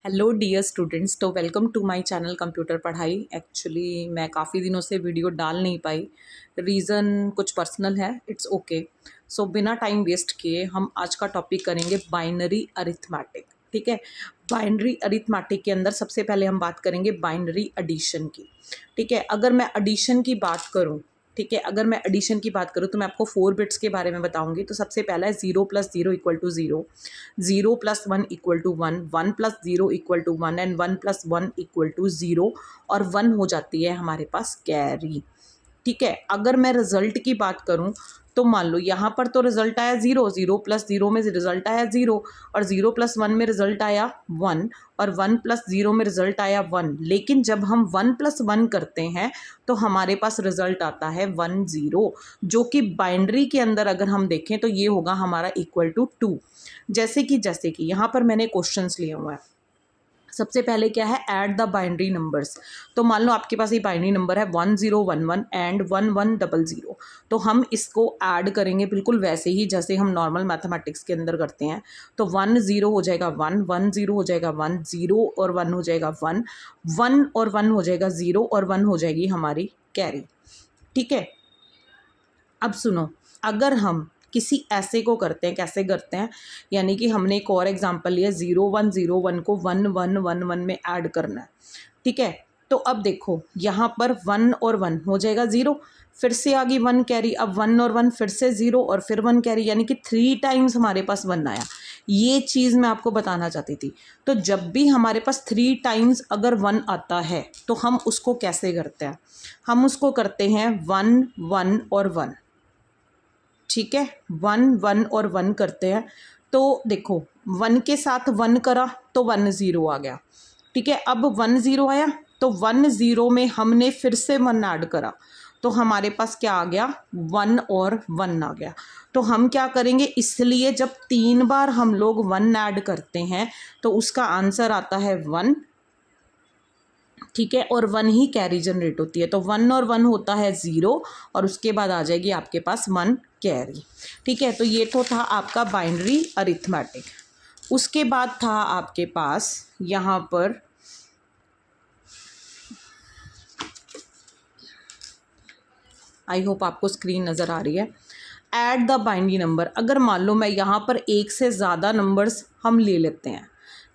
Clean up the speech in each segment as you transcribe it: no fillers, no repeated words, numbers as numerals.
Hello dear students, तो welcome to my channel computer पढ़ाई। Actually मैं काफ़ी दिनों से वीडियो डाल नहीं पाई, रीज़न कुछ पर्सनल है, इट्स ओके। सो बिना टाइम वेस्ट किए हम आज का टॉपिक करेंगे बाइनरी अरिथमेटिक। ठीक है, बाइनरी अरिथमेटिक के अंदर सबसे पहले हम बात करेंगे बाइनरी एडिशन की। ठीक है, अगर मैं एडिशन की बात करूँ, ठीक है, अगर मैं एडिशन की बात करूँ तो मैं आपको 4 बिट्स के बारे में बताऊंगी। तो सबसे पहला है 0 + 0 = 0, 0 + 1 = 1, 1 + 0 = 1 एंड 1 + 1 = 0 और 1 हो जाती है हमारे पास कैरी। ठीक है, अगर मैं रिजल्ट की बात करूं तो मान लो यहाँ पर तो रिजल्ट आया 0, 0 + 0 में रिजल्ट आया 0 और 0 + 1 में रिजल्ट आया 1 और 1 + 0 में रिजल्ट आया 1। लेकिन जब हम 1 + 1 करते हैं तो हमारे पास रिजल्ट आता है 1 0, जो कि बाइनरी के अंदर अगर हम देखें तो ये होगा हमारा =2। जैसे कि यहाँ पर मैंने क्वेश्चंस लिए हुए हैं। सबसे पहले क्या है, ऐड द बाइनरी नंबर्स। तो मान लो आपके पास ये बाइनरी नंबर है 1011 एंड 1100। तो हम इसको ऐड करेंगे बिल्कुल वैसे ही जैसे हम नॉर्मल मैथमेटिक्स के अंदर करते हैं। तो 1 0 हो जाएगा 1, 1 0 हो जाएगा 1, 0 और 1 हो जाएगा 1, 1 और 1 हो जाएगा 0 और 1 हो जाएगी हमारी कैरी। ठीक है, अब सुनो, अगर हम किसी ऐसे को करते हैं, कैसे करते हैं, यानी कि हमने एक और एग्जांपल लिया 0101 को 1111 में ऐड करना है। ठीक है, तो अब देखो यहाँ पर 1 और 1 हो जाएगा 0, फिर से आ गई 1 कैरी, अब 1 और 1 फिर से 0 और फिर 1 कैरी, यानी कि 3 टाइम्स हमारे पास 1 आया। ये चीज़ मैं आपको बताना चाहती थी। तो जब भी हमारे पास 3 टाइम्स अगर 1 आता है तो हम उसको कैसे करते हैं, हम उसको करते हैं 1 1 और 1। ठीक है, 1 1 और 1 करते हैं। तो देखो 1 के साथ 1 करा तो 1 0 आ गया। ठीक है, अब 1 0 आया तो 1 0 में हमने फिर से 1 ऐड करा तो हमारे पास क्या आ गया, 1 और 1 आ गया। तो हम क्या करेंगे, इसलिए जब 3 बार हम लोग 1 ऐड करते हैं तो उसका आंसर आता है 1। ठीक है, और 1 ही कैरी जनरेट होती है। तो 1 और 1 होता है 0 और उसके बाद आ जाएगी आपके पास 1 कैरी। ठीक है, तो ये तो था आपका बाइनरी अरिथमेटिक। उसके बाद था आपके पास यहाँ पर आई होप आपको स्क्रीन नज़र आ रही है। Add the binary number. अगर मान लो मैं यहाँ पर एक से ज़्यादा नंबर्स हम ले लेते हैं,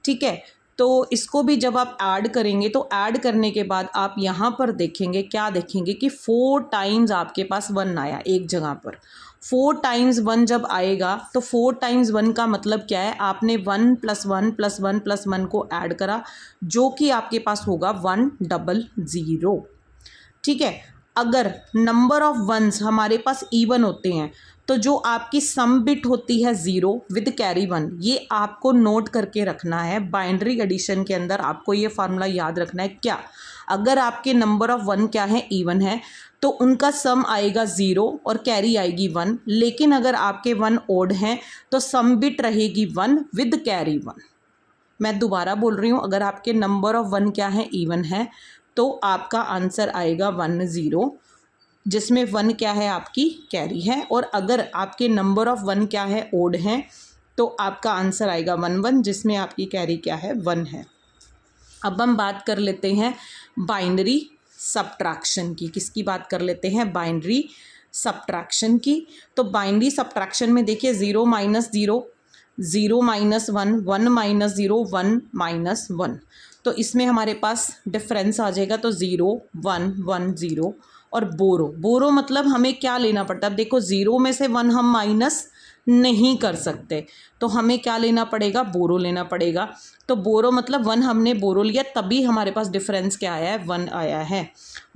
ठीक है, तो इसको भी जब आप ऐड करेंगे तो ऐड करने के बाद आप यहाँ पर देखेंगे, क्या देखेंगे कि 4 टाइम्स आपके पास 1 आया एक जगह पर। 4 टाइम्स 1 जब आएगा तो 4 टाइम्स 1 का मतलब क्या है, आपने 1 + 1 + 1 + 1 को ऐड करा, जो कि आपके पास होगा 100। ठीक है, अगर नंबर ऑफ वंस हमारे पास इवन होते हैं तो जो आपकी सम बिट होती है 0 विद कैरी 1, ये आपको नोट करके रखना है। बाइनरी एडिशन के अंदर आपको ये फार्मूला याद रखना है। क्या, अगर आपके नंबर ऑफ 1 क्या है, इवन है, तो उनका सम आएगा 0 और कैरी आएगी 1। लेकिन अगर आपके 1 ओड हैं तो सम बिट रहेगी 1 विद कैरी 1। मैं दोबारा बोल रही हूँ, अगर आपके नंबर ऑफ 1 क्या है, इवन है, तो आपका आंसर आएगा 1 0, जिसमें 1 क्या है, आपकी कैरी है। और अगर आपके नंबर ऑफ 1 क्या है, ओड है, तो आपका आंसर आएगा 1 1, जिसमें आपकी कैरी क्या है, 1 है। अब हम बात कर लेते हैं बाइनरी सब्ट्रैक्शन की। किसकी बात कर लेते हैं, बाइनरी सब्ट्रैक्शन की। तो बाइनरी सब्ट्रैक्शन में देखिए 0 - 0, 0 - 1, 1 - 0, 1 - 1। तो इसमें हमारे पास डिफरेंस आ जाएगा। तो 0 1 1 0 और बोरो मतलब हमें क्या लेना पड़ता है। अब देखो 0 में से 1 हम माइनस नहीं कर सकते, तो हमें क्या लेना पड़ेगा, बोरो लेना पड़ेगा। तो बोरो मतलब 1 हमने बोरो लिया, तभी हमारे पास डिफरेंस क्या आया है, 1 आया है।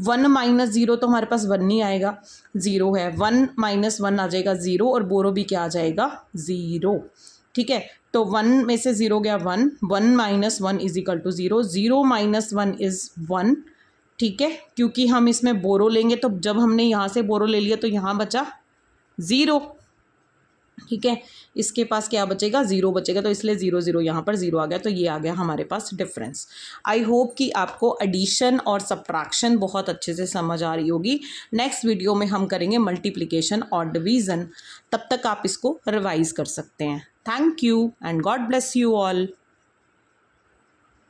1 - 0 तो हमारे पास 1 नहीं आएगा, 0 है। 1 - 1 आ जाएगा 0 और बोरो भी क्या आ जाएगा, 0। ठीक है, तो 1 में से 0 गया 1, 1 - 1 = 0, 0 - 1 इज़ 1। ठीक है, क्योंकि हम इसमें बोरो लेंगे तो जब हमने यहाँ से बोरो ले लिया तो यहाँ बचा 0। ठीक है, इसके पास क्या बचेगा, 0 बचेगा, तो इसलिए 0 0 यहाँ पर 0 आ गया। तो ये आ गया हमारे पास डिफरेंस। आई होप कि आपको एडिशन और सब्ट्रैक्शन बहुत अच्छे से समझ आ रही होगी। नेक्स्ट वीडियो में हम करेंगे मल्टीप्लिकेशन और डिवीज़न। तब तक आप इसको रिवाइज कर सकते हैं। Thank you and God bless you all.